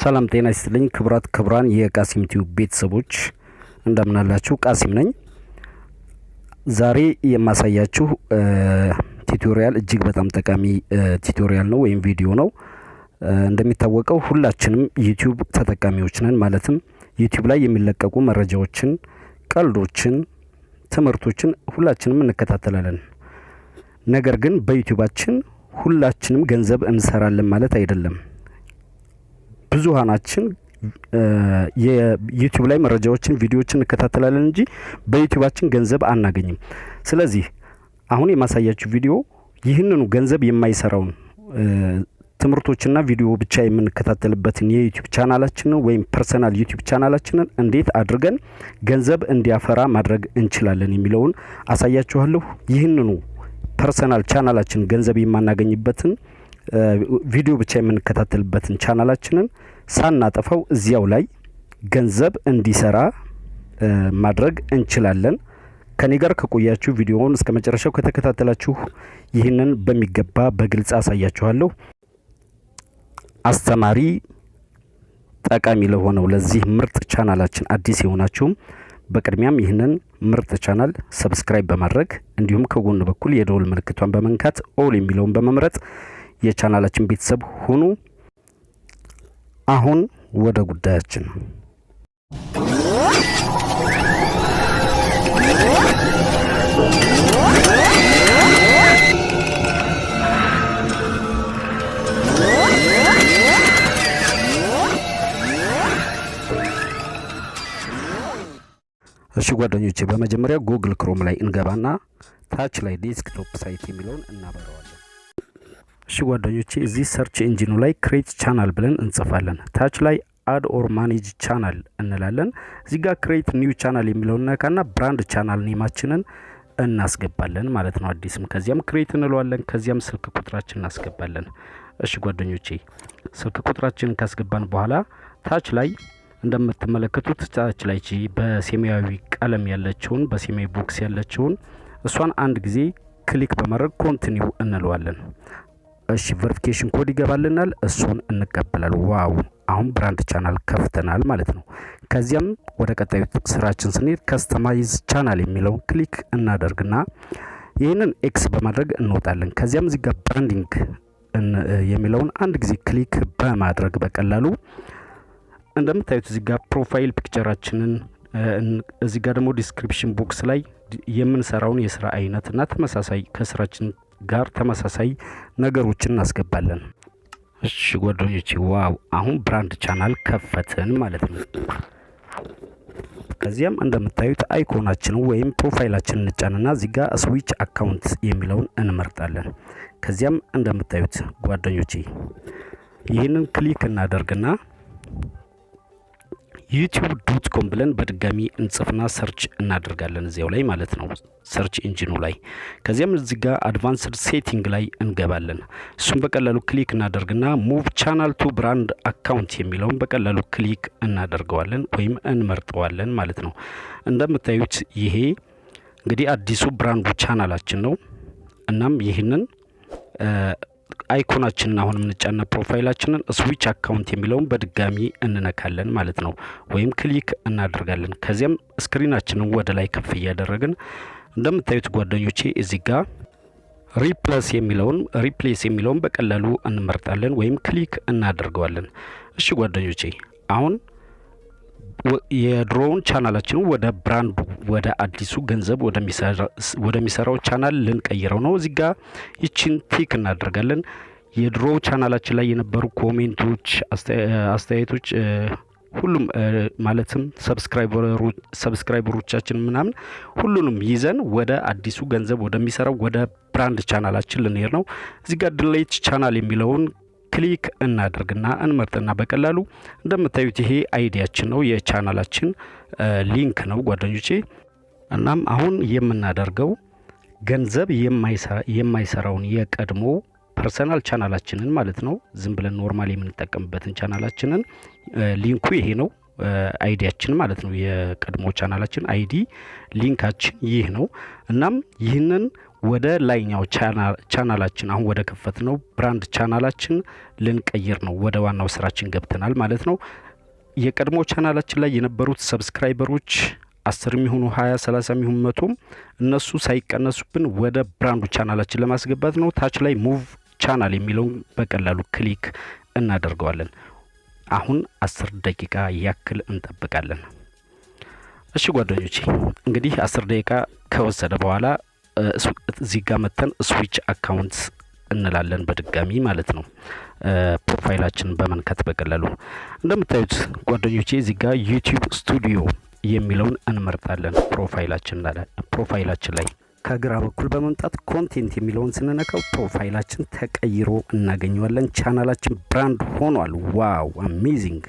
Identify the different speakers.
Speaker 1: ሰላም ጤና ይስጥልኝ ክብራት ክብራን የቃሲም ቲዩብ ቤተሰቦች እንደምን አላችሁ? ቃሲም ነኝ። ዛሬ የማሳያችሁ ቱቶሪያል እጅግ በጣም ጠቃሚ ቱቶሪያል ነው ወይም ቪዲዮ ነው። እንደሚታወቀው ሁላችንም ዩቲዩብ ተጠቃሚዎች ነን። ማለትም ዩቲዩብ ላይ የሚለቀቁ መረጃዎችን፣ ቀልዶችን፣ ትምህርቶችን ሁላችንም እንከታተላለን። ነገር ግን በዩቲዩባችን ሁላችንም ገንዘብ እንሰራለን ማለት አይደለም። ብዙሃናችን የዩቲዩብ ላይ መረጃዎችን፣ ቪዲዮዎችን እንከታተላለን እንጂ በዩቲዩባችን ገንዘብ አናገኝም። ስለዚህ አሁን የማሳያችሁ ቪዲዮ ይህንኑ ገንዘብ የማይሰራውን ትምህርቶችና ቪዲዮ ብቻ የምንከታተልበትን የዩቲዩብ ቻናላችንን ወይም ፐርሰናል ዩቲዩብ ቻናላችንን እንዴት አድርገን ገንዘብ እንዲያፈራ ማድረግ እንችላለን የሚለውን አሳያችኋለሁ። ይህንኑ ፐርሰናል ቻናላችን ገንዘብ የማናገኝበትን ቪዲዮ ብቻ የምንከታተልበትን ቻናላችንን ሳናጠፋው እዚያው ላይ ገንዘብ እንዲሰራ ማድረግ እንችላለን። ከኔ ጋር ከቆያችሁ ቪዲዮውን እስከ መጨረሻው ከተከታተላችሁ ይህንን በሚገባ በግልጽ አሳያችኋለሁ። አስተማሪ ጠቃሚ ለሆነው ለዚህ ምርጥ ቻናላችን አዲስ የሆናችሁም በቅድሚያም ይህንን ምርጥ ቻናል ሰብስክራይብ በማድረግ እንዲሁም ከጎን በኩል የደወል ምልክቷን በመንካት ኦል የሚለውን በመምረጥ የቻናላችን ቤተሰብ ሁኑ። አሁን ወደ ጉዳያችን። እሺ ጓደኞቼ፣ በመጀመሪያ ጉግል ክሮም ላይ እንገባና ታች ላይ ዴስክቶፕ ሳይት የሚለውን እናበራዋለን። እሺ ጓደኞቼ፣ እዚህ ሰርች ኢንጂኑ ላይ ክሬት ቻናል ብለን እንጽፋለን። ታች ላይ አድ ኦር ማኔጅ ቻናል እንላለን። እዚህ ጋር ክሬት ኒው ቻናል የሚለውን ነካና ብራንድ ቻናል ኔማችንን እናስገባለን ማለት ነው፣ አዲስም። ከዚያም ክሬት እንለዋለን። ከዚያም ስልክ ቁጥራችንን እናስገባለን። እሺ ጓደኞቼ፣ ስልክ ቁጥራችንን ካስገባን በኋላ ታች ላይ እንደምትመለከቱት ታች ላይ በሰማያዊ ቀለም ያለችውን በሰማያዊ ቦክስ ያለችውን እሷን አንድ ጊዜ ክሊክ በማድረግ ኮንቲኒው እንለዋለን። እሺ ቬሪፊኬሽን ኮድ ይገባልናል፣ እሱን እንቀበላለን። ዋው አሁን ብራንድ ቻናል ከፍተናል ማለት ነው። ከዚያም ወደ ቀጣዩ ስራችን ስንሄድ ከስተማይዝ ቻናል የሚለውን ክሊክ እናደርግና ይህንን ኤክስ በማድረግ እንወጣለን። ከዚያም እዚህ ጋር ብራንዲንግ የሚለውን አንድ ጊዜ ክሊክ በማድረግ በቀላሉ እንደምታዩት እዚህ ጋር ፕሮፋይል ፒክቸራችንን እዚህ ጋር ደግሞ ዲስክሪፕሽን ቦክስ ላይ የምንሰራውን የስራ አይነትና ተመሳሳይ ከስራችን ጋር ተመሳሳይ ነገሮችን እናስገባለን። እሺ ጓደኞቼ፣ ዋው አሁን ብራንድ ቻናል ከፈትን ማለት ነው። ከዚያም እንደምታዩት አይኮናችን ወይም ፕሮፋይላችንን እንጫንና እዚህ ጋር ስዊች አካውንት የሚለውን እንመርጣለን። ከዚያም እንደምታዩት ጓደኞቼ ይህንን ክሊክ እናደርግና youtube.com ብለን በድጋሚ እንጽፍና ሰርች እናደርጋለን እዚያው ላይ ማለት ነው፣ ሰርች ኢንጂኑ ላይ። ከዚያም እዚህ ጋር አድቫንስድ ሴቲንግ ላይ እንገባለን። እሱም በቀላሉ ክሊክ እናደርግና ሙቭ ቻናል ቱ ብራንድ አካውንት የሚለውን በቀላሉ ክሊክ እናደርገዋለን ወይም እንመርጠዋለን ማለት ነው። እንደምታዩት ይሄ እንግዲህ አዲሱ ብራንዱ ቻናላችን ነው። እናም ይህንን አይኮናችንን አሁን የምንጫና ፕሮፋይላችንን ስዊች አካውንት የሚለውን በድጋሚ እንነካለን ማለት ነው፣ ወይም ክሊክ እናደርጋለን። ከዚያም ስክሪናችንን ወደ ላይ ከፍ እያደረግን እንደምታዩት ጓደኞቼ እዚህ ጋር ሪፕሌስ የሚለውን በቀላሉ እንመርጣለን ወይም ክሊክ እናደርገዋለን። እሺ ጓደኞቼ፣ አሁን የድሮውን ቻናላችንን ወደ ብራንዱ ወደ አዲሱ ገንዘብ ወደሚሰራው ቻናል ልንቀይረው ነው። እዚህ ጋር ይችን ቲክ እናደርጋለን። የድሮ ቻናላችን ላይ የነበሩ ኮሜንቶች፣ አስተያየቶች ሁሉም ማለትም ሰብስክራይበሮቻችን ምናምን ሁሉንም ይዘን ወደ አዲሱ ገንዘብ ወደሚሰራው ወደ ብራንድ ቻናላችን ልንሄድ ነው። እዚህ ጋር ዲሌት ቻናል የሚለውን ክሊክ እናደርግና እንመርጥና በቀላሉ እንደምታዩት ይሄ አይዲያችን ነው፣ የቻናላችን ሊንክ ነው ጓደኞቼ። እናም አሁን የምናደርገው ገንዘብ የማይሰራውን የቀድሞ ፐርሰናል ቻናላችንን ማለት ነው፣ ዝም ብለን ኖርማሊ የምንጠቀምበትን ቻናላችንን ሊንኩ ይሄ ነው፣ አይዲያችን ማለት ነው። የቀድሞ ቻናላችን አይዲ ሊንካችን ይህ ነው። እናም ይህንን ወደ ላይኛው ቻናላችን አሁን ወደ ከፈትነው ብራንድ ቻናላችን ልንቀይር ነው። ወደ ዋናው ስራችን ገብተናል ማለት ነው። የቀድሞ ቻናላችን ላይ የነበሩት ሰብስክራይበሮች 10 የሚሆኑ 20 30 የሚሆኑ 100 እነሱ ሳይቀነሱብን ወደ ብራንዱ ቻናላችን ለማስገባት ነው። ታች ላይ ሙቭ ቻናል የሚለውን በቀላሉ ክሊክ እናደርገዋለን። አሁን 10 ደቂቃ ያክል እንጠብቃለን። እሺ ጓደኞቼ እንግዲህ 10 ደቂቃ ከወሰደ በኋላ እዚህ ጋር መተን ስዊች አካውንት እንላለን በድጋሚ ማለት ነው። ፕሮፋይላችንን በመንካት በቀላሉ እንደምታዩት ጓደኞቼ እዚህ ጋር ዩቲዩብ ስቱዲዮ የሚለውን እንመርጣለን። ፕሮፋይላችን ላይ ከግራ በኩል በመምጣት ኮንቴንት የሚለውን ስንነካው ፕሮፋይላችን ተቀይሮ እናገኘዋለን። ቻናላችን ብራንድ ሆኗል። ዋው አሜዚንግ!